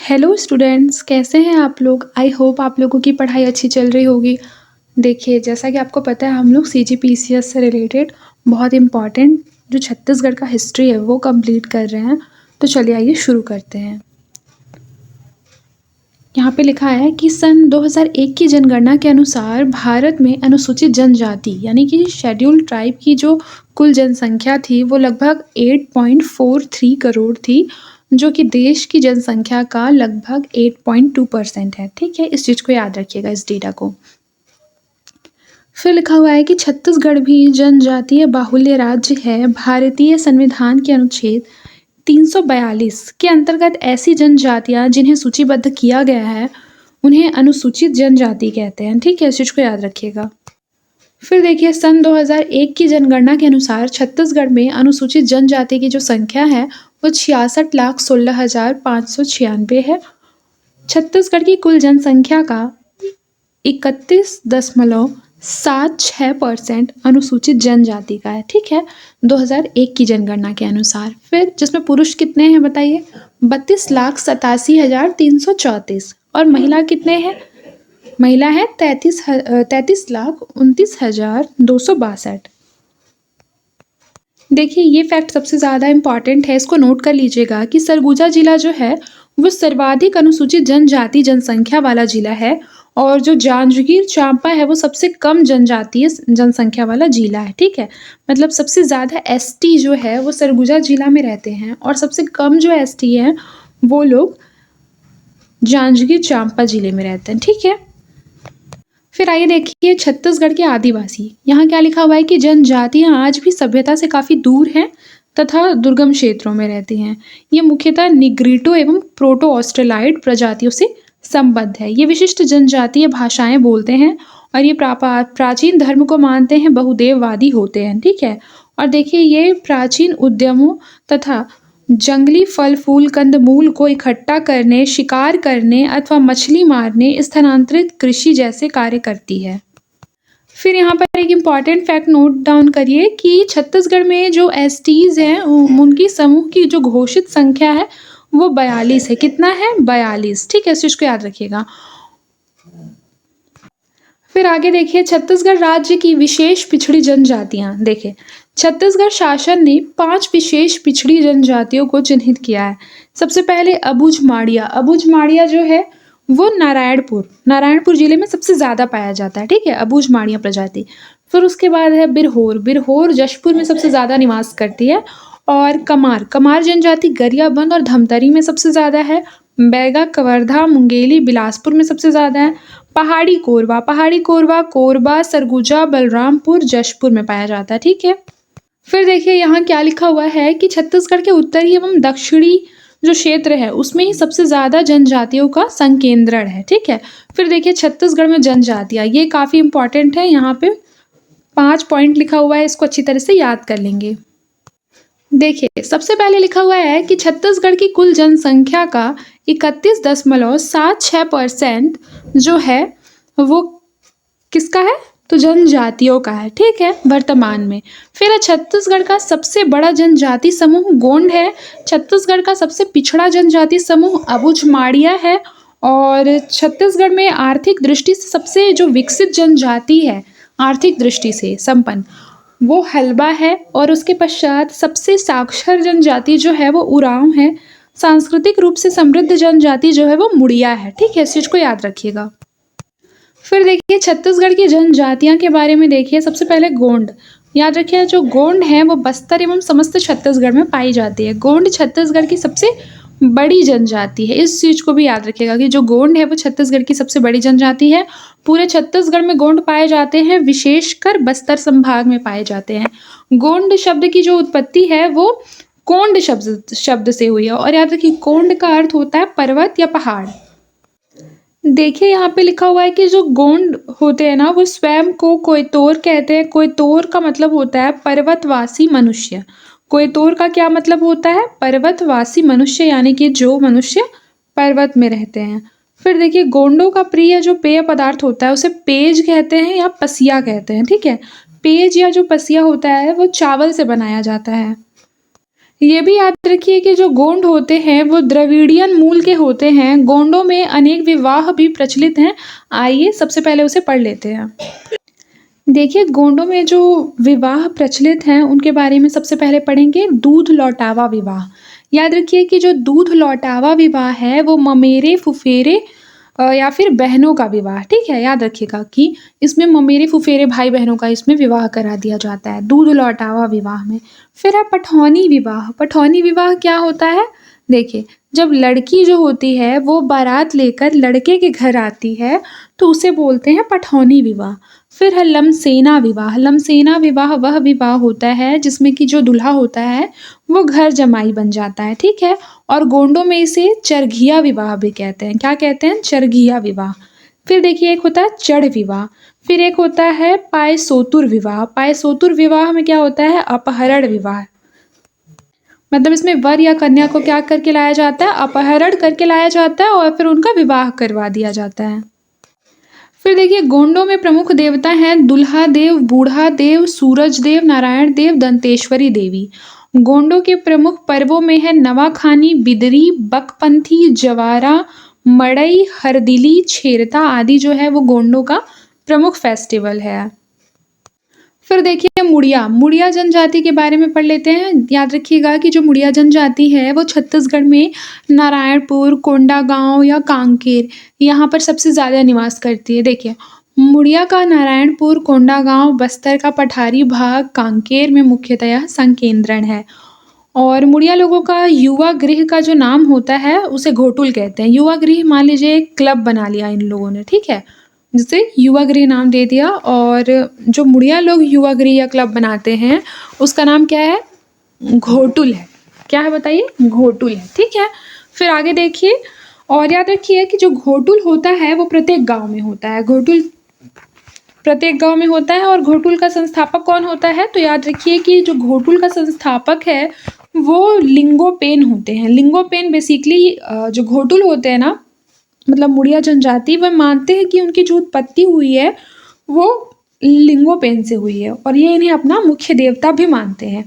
Hello students, कैसे हैं आप लोग? आई होप आप लोगों की पढ़ाई अच्छी चल रही होगी। देखिए, जैसा कि आपको पता है, हम लोग सीजीपीसीएस से रिलेटेड बहुत इम्पॉर्टेंट जो छत्तीसगढ़ का हिस्ट्री है वो कंप्लीट कर रहे हैं। तो चलिए आइए शुरू करते हैं। यहाँ पे लिखा है कि सन 2001 की जनगणना के अनुसार भारत में अनुसूचित जनजाति यानी कि शेड्यूल्ड ट्राइब की जो कुल जनसंख्या थी वो लगभग 8.43 करोड़ थी, जो कि देश की जनसंख्या का लगभग 8.2% है। ठीक है, इस चीज़ को याद रखिएगा, इस डेटा को। फिर लिखा हुआ है कि छत्तीसगढ़ भी जनजातीय बाहुल्य राज्य है। भारतीय संविधान के अनुच्छेद 342 के अंतर्गत ऐसी जनजातियां जिन्हें सूचीबद्ध किया गया है उन्हें अनुसूचित जनजाति कहते हैं। ठीक है, इस चीज़ को याद रखिएगा। फिर देखिए, सन 2001 की जनगणना के अनुसार छत्तीसगढ़ में अनुसूचित जनजाति की जो संख्या है वो 66,16,596 है। छत्तीसगढ़ की कुल जनसंख्या का 31.76% अनुसूचित जनजाति का है। ठीक है, 2001 की जनगणना के अनुसार। फिर जिसमें पुरुष कितने हैं बताइए? 32,87,334। और महिला कितने हैं? महिला है 33,29,262। देखिए, ये फैक्ट सबसे ज़्यादा इम्पॉर्टेंट है, इसको नोट कर लीजिएगा कि सरगुजा जिला जो है वो सर्वाधिक अनुसूचित जनजाति जनसंख्या वाला जिला है, और जो जांजगीर चांपा है वो सबसे कम जनजातीय जनसंख्या वाला जिला है। ठीक है, मतलब सबसे ज़्यादा एसटी जो है वो सरगुजा जिला में रहते हैं, और सबसे कम जो एसटी हैं वो लोग जांजगीर चांपा जिले में रहते हैं। ठीक है, फिर आइए देखिए छत्तीसगढ़ के आदिवासी। यहाँ क्या लिखा हुआ है कि जनजातियाँ आज भी सभ्यता से काफ़ी दूर हैं तथा दुर्गम क्षेत्रों में रहती हैं। ये मुख्यतः निग्रिटो एवं प्रोटो ऑस्ट्रेलाइड प्रजातियों से संबद्ध है। ये विशिष्ट जनजातीय भाषाएं बोलते हैं और ये प्राचीन धर्म को मानते हैं, बहुदेववादी होते हैं। ठीक है, और देखिए ये प्राचीन उद्यमों तथा जंगली फल फूल कंदमूल को इकट्ठा करने, शिकार करने अथवा मछली मारने, स्थानांतरित कृषि जैसे कार्य करती है। फिर यहाँ पर एक इम्पॉर्टेंट फैक्ट नोट डाउन करिए कि छत्तीसगढ़ में जो एसटीज हैं उनकी समूह की जो घोषित संख्या है वो 42 है। कितना है? 42। ठीक है, इस चीज़ को याद रखिएगा। फिर आगे देखिए छत्तीसगढ़ राज्य की विशेष पिछड़ी जनजातियां। देखिए, छत्तीसगढ़ शासन ने 5 विशेष पिछड़ी जनजातियों को चिन्हित किया है। सबसे पहले अबुझ माड़िया। अबुझ माड़िया जो है वो नारायणपुर जिले में सबसे ज़्यादा पाया जाता है। ठीक है, अबुझ माड़िया प्रजाति। फिर उसके बाद है बिरहोर। बिरहोर जशपुर में सबसे ज़्यादा निवास करती है। और कमार जनजाति गरियाबंद और धमतरी में सबसे ज़्यादा है। बैगा, कवर्धा, मुंगेली, बिलासपुर में सबसे ज़्यादा है। पहाड़ी कोरवा कोरबा, सरगुजा, बलरामपुर, जशपुर में पाया जाता है। ठीक है, फिर देखिए यहाँ क्या लिखा हुआ है कि छत्तीसगढ़ के उत्तरी एवं दक्षिणी जो क्षेत्र है उसमें ही सबसे ज़्यादा जनजातियों का संकेंद्रण है। ठीक है, फिर देखिए छत्तीसगढ़ में जनजातियाँ, ये काफ़ी इंपॉर्टेंट है। यहाँ पे 5 पॉइंट लिखा हुआ है, इसको अच्छी तरह से याद कर लेंगे। देखिए, सबसे पहले लिखा हुआ है कि छत्तीसगढ़ की कुल जनसंख्या का 31.76% जो है वो किसका है? तो जनजातियों का है। ठीक है, वर्तमान में। फिर छत्तीसगढ़ का सबसे बड़ा जनजाति समूह गोंड है। छत्तीसगढ़ का सबसे पिछड़ा जनजाति समूह अबुझ माड़िया है। और छत्तीसगढ़ में आर्थिक दृष्टि से सबसे जो विकसित जनजाति है, आर्थिक दृष्टि से संपन्न, वो हल्बा है। और उसके पश्चात सबसे साक्षर जनजाति जो है वो उरांव है। सांस्कृतिक रूप से समृद्ध जनजाति जो है वो मुड़िया है। ठीक है, इस चीज़ को याद रखिएगा। फिर देखिए छत्तीसगढ़ की जनजातियां के बारे में देखिए। सबसे पहले गोंड। याद रखिए, जो गोंड है वो बस्तर एवं समस्त छत्तीसगढ़ में पाई जाती है। गोंड छत्तीसगढ़ की सबसे बड़ी जनजाति है। इस चीज़ को भी याद रखिएगा कि जो गोंड है वो छत्तीसगढ़ की सबसे बड़ी जनजाति है। पूरे छत्तीसगढ़ में गोंड पाए जाते हैं, विशेषकर बस्तर संभाग में पाए जाते हैं। गोंड शब्द की जो उत्पत्ति है वो कोंड शब्द से हुई है। और याद रखिए, कोंड का अर्थ होता है पर्वत या पहाड़। देखिए यहाँ पे लिखा हुआ है कि जो गोंड होते हैं ना वो स्वयं को कोयतोर कहते हैं। कोयतोर का मतलब होता है पर्वतवासी मनुष्य। कोयतोर का क्या मतलब होता है? पर्वतवासी मनुष्य, यानी कि जो मनुष्य पर्वत में रहते हैं। फिर देखिए, गोंडों का प्रिय जो पेय पदार्थ होता है उसे पेज कहते हैं या पसिया कहते हैं। ठीक है, पेज या जो पसिया होता है वो चावल से बनाया जाता है। ये भी याद रखिए कि जो गोंड होते हैं वो द्रविड़ियन मूल के होते हैं। गोंडों में अनेक विवाह भी प्रचलित हैं। आइए सबसे पहले उसे पढ़ लेते हैं। देखिए गोंडों में जो विवाह प्रचलित हैं उनके बारे में सबसे पहले पढ़ेंगे दूध लौटावा विवाह। याद रखिए कि जो दूध लौटावा विवाह है वो ममेरे फुफेरे या फिर बहनों का विवाह, ठीक है, याद रखिएगा कि इसमें ममेरे फुफेरे भाई बहनों का इसमें विवाह करा दिया जाता है दूध लौटावा विवाह में। फिर है पठौनी विवाह। पठौनी विवाह क्या होता है? देखिए जब लड़की जो होती है वो बारात लेकर लड़के के घर आती है तो उसे बोलते हैं पठौनी विवाह। फिर है लमसेना विवाह। लमसेना विवाह वह विवाह होता है जिसमें कि जो दूल्हा होता है वो घर जमाई बन जाता है, ठीक है। और गोंडों में इसे चरघिया विवाह भी कहते हैं। क्या कहते हैं? चरघिया विवाह। फिर देखिए एक होता है चढ़ विवाह। फिर एक होता है पायसोतुर विवाह। पायसोतुर विवाह में क्या होता है? अपहरण विवाह। मतलब इसमें वर या कन्या को क्या करके लाया जाता है? अपहरण करके लाया जाता है और फिर उनका विवाह करवा दिया जाता है। फिर देखिए गोंडों में प्रमुख देवता हैं दुल्हा देव, बूढ़ा देव, सूरज देव, नारायण देव, दंतेश्वरी देवी। गोंडों के प्रमुख पर्वों में है नवाखानी, बिदरी, बकपंथी, जवारा, मड़ई, हरदिली, छेरता आदि जो है वो गोंडों का प्रमुख फेस्टिवल है। फिर देखिए मुड़िया। मुड़िया जनजाति के बारे में पढ़ लेते हैं। याद रखिएगा कि जो मुड़िया जनजाति है वो छत्तीसगढ़ में नारायणपुर, कोंडागांव या कांकेर यहाँ पर सबसे ज़्यादा निवास करती है। देखिए मुड़िया का नारायणपुर, कोंडागांव, बस्तर का पठारी भाग, कांकेर में मुख्यतया संकेंद्रण है। और मुड़िया लोगों का युवा गृह का जो नाम होता है उसे घोटुल कहते हैं। युवा गृह मान लीजिए एक क्लब बना लिया इन लोगों ने, ठीक है, जिसे युवा गृह नाम दे दिया। और जो मुड़िया लोग युवा गृह या क्लब बनाते हैं उसका नाम क्या है? घोटुल है। क्या है बताइए? घोटुल है, ठीक है। फिर आगे देखिए और याद रखिए कि जो घोटुल होता है वो प्रत्येक गांव में होता है। घोटुल प्रत्येक गांव में होता है। और घोटुल का संस्थापक कौन होता है? तो याद रखिए कि जो घोटुल का संस्थापक है वो लिंगोपेन होते हैं। लिंगोपेन बेसिकली जो घोटुल होते हैं ना, मतलब मुड़िया जनजाति, वह मानते हैं कि उनकी जो उत्पत्ति हुई है वो लिंगोपेन से हुई है और ये इन्हें अपना मुख्य देवता भी मानते हैं।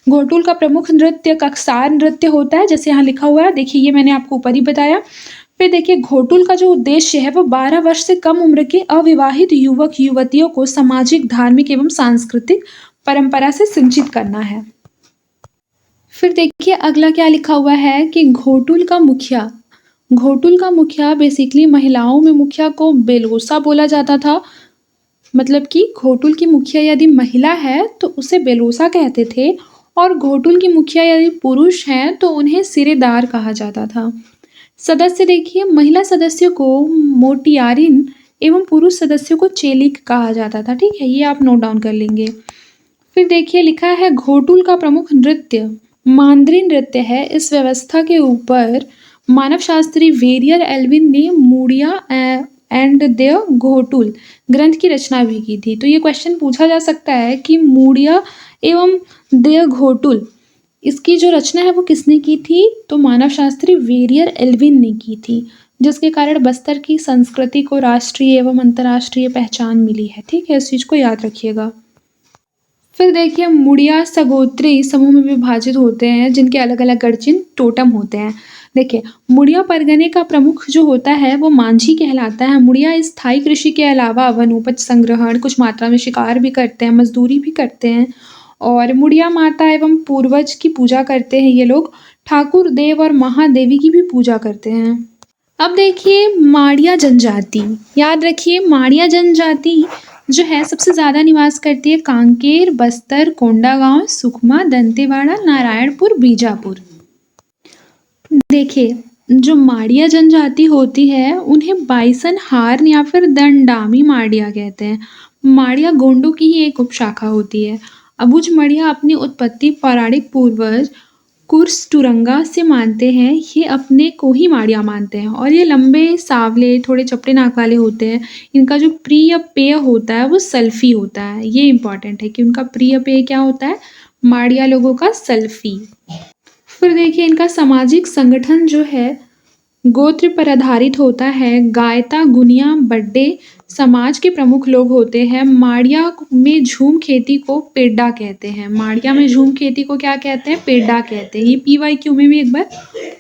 घोटुल का प्रमुख नृत्य ककसार नृत्य होता है, जैसे यहाँ लिखा हुआ है, देखिए ये मैंने आपको ऊपर ही बताया। फिर देखिए घोटुल का जो उद्देश्य है वो 12 वर्ष से कम उम्र के अविवाहित युवक युवतियों को सामाजिक, धार्मिक एवं सांस्कृतिक परंपरा से सिंचित करना है। फिर देखिए अगला क्या लिखा हुआ है कि घोटुल का मुखिया बेसिकली महिलाओं में मुखिया को बेलोसा बोला जाता था। मतलब कि घोटुल की मुखिया यदि महिला है तो उसे बेलोसा कहते थे और घोटुल की मुखिया यदि पुरुष हैं तो उन्हें सिरेदार कहा जाता था। सदस्य देखिए महिला सदस्यों को मोटियारिन एवं पुरुष सदस्यों को चेलिक कहा जाता था, ठीक है, ये आप नोट डाउन कर लेंगे। फिर देखिए लिखा है घोटुल का प्रमुख नृत्य मांद्री नृत्य है। इस व्यवस्था के ऊपर मानवशास्त्री वेरियर एल्विन ने मुड़िया एंड द घोटुल ग्रंथ की रचना भी की थी। तो ये क्वेश्चन पूछा जा सकता है कि मुड़िया एवं द घोटुल इसकी जो रचना है वो किसने की थी? तो मानवशास्त्री वेरियर एल्विन ने की थी, जिसके कारण बस्तर की संस्कृति को राष्ट्रीय एवं अंतर्राष्ट्रीय पहचान मिली है, ठीक है, इस चीज़ को याद रखिएगा। फिर देखिए मुड़िया सगोत्री समूह में विभाजित होते हैं जिनके अलग अलग गढ़चिन्ह टोटम होते हैं। देखिए मुड़िया परगने का प्रमुख जो होता है वो मांझी कहलाता है। मुड़िया स्थायी कृषि के अलावा वनोपज संग्रहण, कुछ मात्रा में शिकार भी करते हैं, मजदूरी भी करते हैं और मुड़िया माता एवं पूर्वज की पूजा करते हैं। ये लोग ठाकुर देव और महादेवी की भी पूजा करते हैं। अब देखिए माड़िया जनजाति। याद रखिए माड़िया जनजाति जो है सबसे ज़्यादा निवास करती है कांकेर, बस्तर, कोंडागांव, सुकमा, दंतेवाड़ा, नारायणपुर, बीजापुर। देखिए जो माड़िया जनजाति होती है उन्हें बाइसन हार्न या फिर दंडामी माड़िया कहते हैं। माड़िया गोंडों की ही एक उपशाखा होती है। अबुझ माड़िया अपनी उत्पत्ति पौराणिक पूर्वज कुर्स टुरंगा से मानते हैं। ये अपने को ही माड़िया मानते हैं और ये लंबे, सावले, थोड़े चपटे नाक वाले होते हैं। इनका जो प्रिय पेय होता है वो सल्फी होता है। ये इंपॉर्टेंट है कि उनका प्रिय पेय क्या होता है? माड़िया लोगों का सल्फी। फिर देखिए इनका सामाजिक संगठन जो है गोत्र पर आधारित होता है। गायता, गुनिया, बड्डे समाज के प्रमुख लोग होते हैं। माड़िया में झूम खेती को पेड्डा कहते हैं। माड़िया में झूम खेती को क्या कहते हैं? पेड्डा कहते हैं। ये PYQ में भी एक बार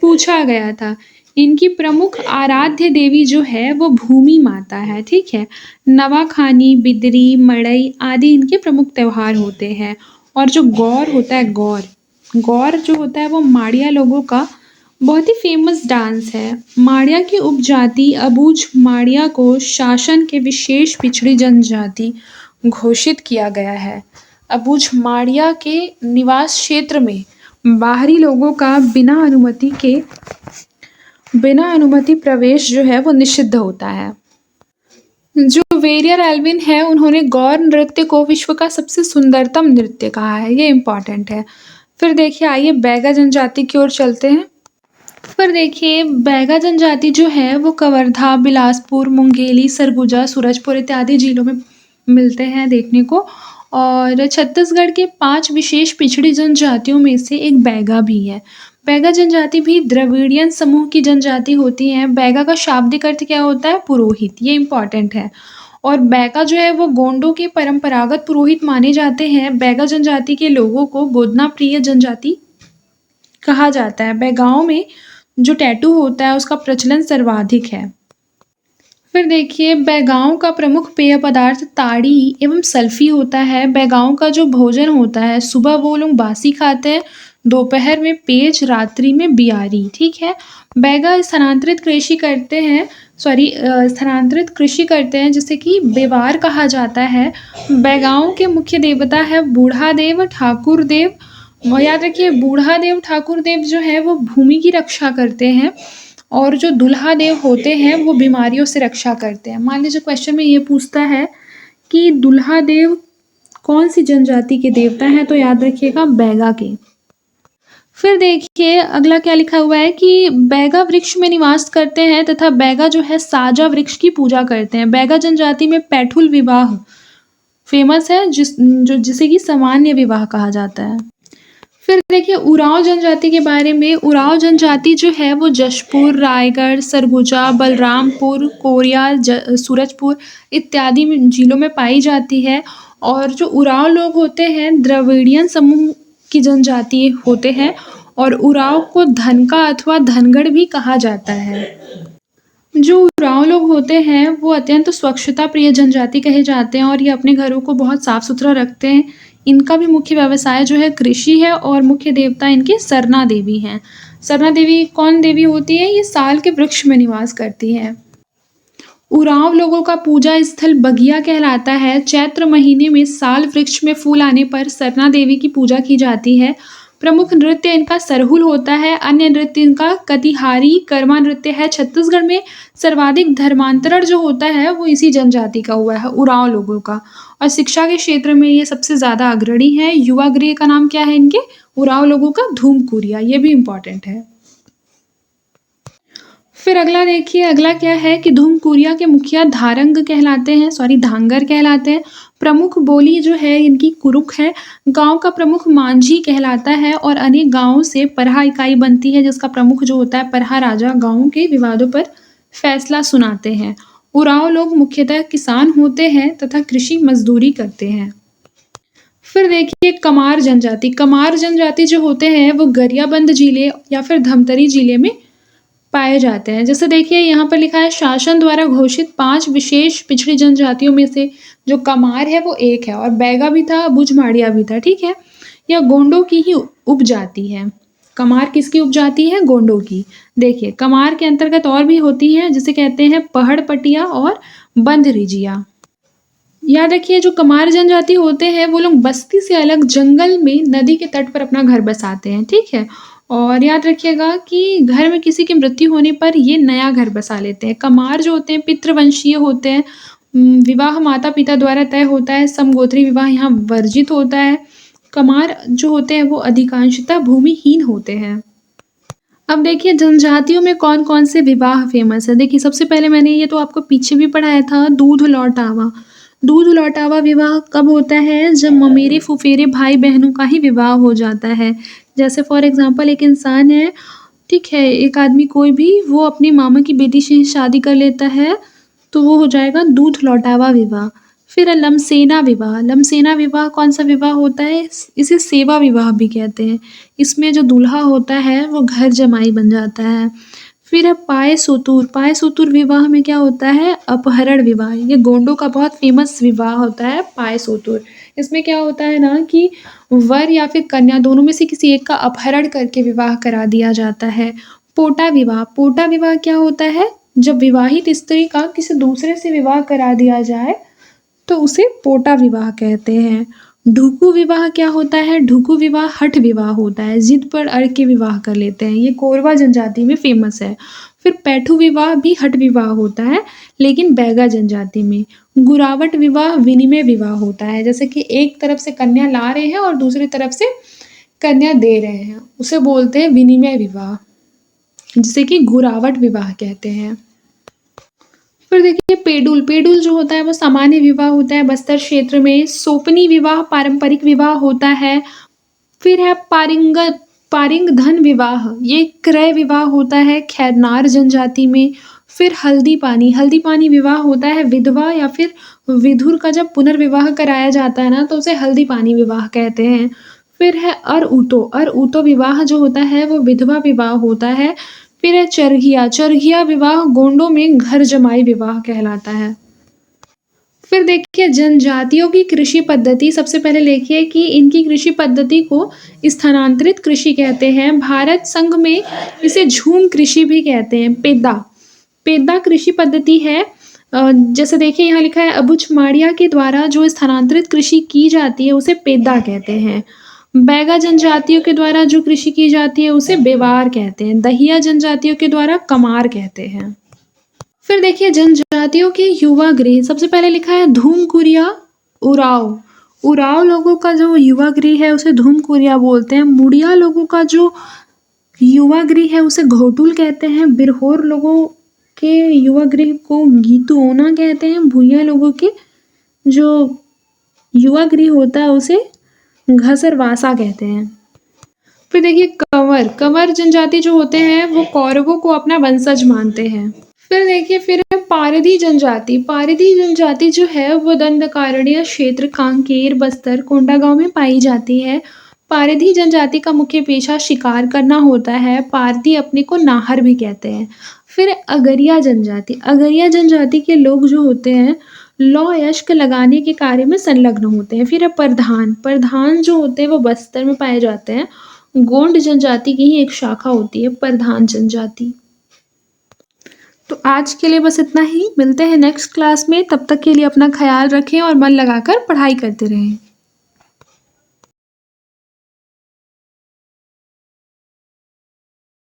पूछा गया था। इनकी प्रमुख आराध्य देवी जो है वो भूमि माता है, ठीक है। नवाखानी, बिदरी, मड़ई आदि इनके प्रमुख त्योहार होते हैं। और जो गौर होता है, गौर गौर जो होता है वो माड़िया लोगों का बहुत ही फेमस डांस है। माड़िया की उपजाति अबूझ माड़िया को शासन के विशेष पिछड़ी जनजाति घोषित किया गया है। अबूझ माड़िया के निवास क्षेत्र में बाहरी लोगों का बिना अनुमति प्रवेश जो है वो निषिद्ध होता है। जो वेरियर एल्विन है उन्होंने गौर नृत्य को विश्व का सबसे सुंदरतम नृत्य कहा है। ये इम्पॉर्टेंट है। फिर देखिए, आइए बैगा जनजाति की ओर चलते हैं। पर देखिए, बैगा जनजाति जो है वो कवर्धा, बिलासपुर, मुंगेली, सरगुजा, सूरजपुर इत्यादि जिलों में मिलते हैं देखने को। और छत्तीसगढ़ के 5 विशेष पिछड़ी जनजातियों में से एक बैगा भी है। बैगा जनजाति भी द्रविड़ियन समूह की जनजाति होती है। बैगा का शाब्दिक अर्थ क्या होता है? पुरोहित। ये इम्पॉर्टेंट है। और बैगा जो है वो गोंडों के परंपरागत पुरोहित माने जाते हैं। बैगा जनजाति के लोगों को गोदना प्रिय जनजाति कहा जाता है। बैगाओं में जो टैटू होता है उसका प्रचलन सर्वाधिक है। फिर देखिए, बैगाओं का प्रमुख पेय पदार्थ ताड़ी एवं सल्फी होता है। बैगाओं का जो भोजन होता है, सुबह वो लोग बासी खाते हैं, दोपहर में पेज, रात्रि में बियारी, ठीक है। बैगा स्थानांतरित कृषि करते हैं जिसे कि बेवार कहा जाता है। बैगाओं के मुख्य देवता है बूढ़ा देव, ठाकुर देव। और याद रखिए, बूढ़ा देव, ठाकुर देव जो है वो भूमि की रक्षा करते हैं। और जो दुल्हा देव होते हैं वो बीमारियों से रक्षा करते हैं। मान लीजिए क्वेश्चन में ये पूछता है कि दुल्हा देव कौन सी जनजाति के देवता हैं, तो याद रखिएगा बैगा के। फिर देखिए, अगला क्या लिखा हुआ है कि बैगा वृक्ष में निवास करते हैं तथा बैगा जो है साजा वृक्ष की पूजा करते हैं। बैगा जनजाति में पैठुल विवाह फेमस है, जिसे कि सामान्य विवाह कहा जाता है। फिर देखिए, उरांव जनजाति के बारे में। उरांव जनजाति जो है वो जशपुर, रायगढ़, सरगुजा, बलरामपुर, कोरिया, सूरजपुर इत्यादि जिलों में पाई जाती है। और जो उरांव लोग होते हैं द्रविड़ियन समूह की जनजाति होते हैं। और उरांव को धनका अथवा धनगढ़ भी कहा जाता है। जो उरांव लोग होते हैं वो अत्यंत स्वच्छता प्रिय जनजाति कहे जाते हैं और ये अपने घरों को बहुत साफ सुथरा रखते हैं। इनका भी मुख्य व्यवसाय जो है कृषि है और मुख्य देवता इनके सरना देवी हैं। सरना देवी कौन देवी होती है? ये साल के वृक्ष में निवास करती है। उरांव लोगों का पूजा स्थल बगिया कहलाता है। चैत्र महीने में साल वृक्ष में फूल आने पर सरना देवी की पूजा की जाती है। प्रमुख नृत्य इनका सरहुल होता है। अन्य नृत्य इनका कतिहारी, कर्मा नृत्य है। छत्तीसगढ़ में सर्वाधिक धर्मांतरण जो होता है वो इसी जनजाति का हुआ है, उरांव लोगों का। और शिक्षा के क्षेत्र में ये सबसे ज़्यादा अग्रणी है। युवा गृह का नाम क्या है इनके? उरांव लोगों का धूमकुरिया। ये भी इम्पॉर्टेंट है। फिर अगला देखिए, अगला क्या है कि धूमकुरिया के मुखिया धारंग कहलाते हैं, धांगर कहलाते हैं। प्रमुख बोली जो है इनकी कुरुक है। गांव का प्रमुख मांझी कहलाता है और अनेक गांवों से परहा इकाई बनती है, जिसका प्रमुख जो होता है परहा राजा गांवों के विवादों पर फैसला सुनाते हैं। उरांव लोग मुख्यतः किसान होते हैं तथा कृषि मजदूरी करते हैं। फिर देखिए, कमार जनजाति। कमार जनजाति जो होते हैं वो गरियाबंद जिले या फिर धमतरी जिले में पाए जाते हैं। जैसे देखिए, यहाँ पर लिखा है शासन द्वारा घोषित 5 विशेष पिछड़ी जनजातियों में से जो कमार है वो एक है। और बैगा भी था, अबूझ माड़िया भी था, ठीक है। यह गोंडों की ही उपजाति है। कमार किसकी उपजाति है? गोंडों की। देखिए, कमार के अंतर्गत और भी होती हैं जिसे कहते हैं पहड़ पटिया और बंध रिजिया। याद रखिए, जो कमार जनजाति होते हैं वो लोग बस्ती से अलग जंगल में नदी के तट पर अपना घर बसाते हैं, ठीक है। और याद रखिएगा कि घर में किसी की मृत्यु होने पर ये नया घर बसा लेते हैं। कमार जो होते हैं पितृवंशीय होते हैं। विवाह माता पिता द्वारा तय होता है। समगोत्री विवाह यहाँ वर्जित होता है। कमार जो होते हैं वो अधिकांशतः भूमिहीन होते हैं। अब देखिए, जनजातियों में कौन कौन से विवाह फेमस है। देखिए, सबसे पहले मैंने ये तो आपको पीछे भी पढ़ाया था, दूध लौटावा। दूध लौटावा विवाह कब होता है? जब ममेरे फुफेरे भाई बहनों का ही विवाह हो जाता है। जैसे फॉर एग्जांपल एक इंसान है ठीक है, एक आदमी कोई भी वो अपने मामा की बेटी से शादी कर लेता है, तो वो हो जाएगा दूध लौटावा विवाह। फिर है लमसेना विवाह। लमसेना विवाह कौन-सा विवाह होता है? इसे सेवा विवाह भी कहते हैं। इसमें जो दूल्हा होता है वो घर जमाई बन जाता है। फिर है पाये-सोतूर। पाये-सोतूर विवाह में क्या होता है? अपहरण विवाह। ये गोंडों का बहुत फ़ेमस विवाह होता है पाये-सोतूर। इसमें क्या होता है ना कि वर या फिर कन्या दोनों में से किसी एक का अपहरण करके विवाह करा दिया जाता है। पोटा विवाह। पोटा विवाह क्या होता है? जब विवाहित स्त्री का किसी दूसरे से विवाह करा दिया जाए तो उसे पोटा विवाह कहते हैं। ढुकू विवाह क्या होता है? ढुकू विवाह हठ विवाह होता है, जिद पर अड़ के विवाह कर लेते हैं। ये कोरवा जनजाति में फेमस है। फिर पैठू विवाह भी हठ विवाह होता है, लेकिन बैगा जनजाति में। गुरावट विवाह विनिमय विवाह होता है, जैसे कि एक तरफ से कन्या ला रहे हैं और दूसरी तरफ से कन्या दे रहे हैं, उसे बोलते हैं विनिमय विवाह, जिसे कि गुरावट विवाह कहते हैं। फिर देखिए पेडुल। पेडुल जो होता है वो सामान्य विवाह होता है बस्तर क्षेत्र में। सोपनी विवाह पारंपरिक विवाह होता है। फिर है पारिंगधन विवाह, ये क्रय विवाह होता है खैरनार जनजाति में। फिर हल्दी पानी। हल्दी पानी विवाह होता है विधवा या फिर विधुर का जब पुनर्विवाह कराया जाता है ना, तो उसे हल्दी पानी विवाह कहते हैं। फिर है अर ऊतो विवाह जो होता है वो विधवा विवाह होता है। फिर है चरघिया। चरघिया विवाह गोंडों में घर जमाई विवाह कहलाता है। फिर देखिए जनजातियों की कृषि पद्धति। सबसे पहले देखिए कि इनकी कृषि पद्धति को स्थानांतरित कृषि कहते हैं। भारत संघ में इसे झूम कृषि भी कहते हैं। पेद्दा। पेद्दा कृषि पद्धति है। जैसे देखिए यहाँ लिखा है अबुझमाड़िया के द्वारा जो स्थानांतरित कृषि की जाती है उसे पेद्दा कहते हैं। बैगा जनजातियों के द्वारा जो कृषि की जाती है उसे बेवार कहते हैं। दहिया जनजातियों के द्वारा कमार कहते हैं। फिर देखिए जनजातियों के युवा गृह। सबसे पहले लिखा है धूमकुरिया उराव। उराव लोगों का जो युवा गृह है उसे धूमकुरिया बोलते हैं। मुड़िया लोगों का जो युवा गृह है उसे घोटुल कहते हैं। बिरहोर लोगों के युवा गृह को गीतुओना कहते हैं। भूइया लोगों के जो युवा गृह होता है उसे घसरवासा कहते हैं। फिर देखिए कंवर। कंवर जनजाति जो होते हैं वो कौरवों को अपना वंशज मानते हैं। फिर देखिए फिर है पारधी जनजाति। पारधी जनजाति जो है वो दंडकारण्य क्षेत्र कांकेर बस्तर कोंडागांव में पाई जाती है। पारधी जनजाति का मुख्य पेशा शिकार करना होता है। पारधी अपने को नाहर भी कहते हैं। फिर अगरिया जनजाति। अगरिया जनजाति के लोग जो होते हैं लौ यश्क लगाने के कार्य में संलग्न होते हैं। फिर है प्रधान। प्रधान जो होते हैं वो बस्तर में पाए जाते हैं। गोंड जनजाति की ही एक शाखा होती है प्रधान जनजाति। तो आज के लिए बस इतना ही। मिलते हैं नेक्स्ट क्लास में। तब तक के लिए अपना ख्याल रखें और मन लगाकर पढ़ाई करते रहें।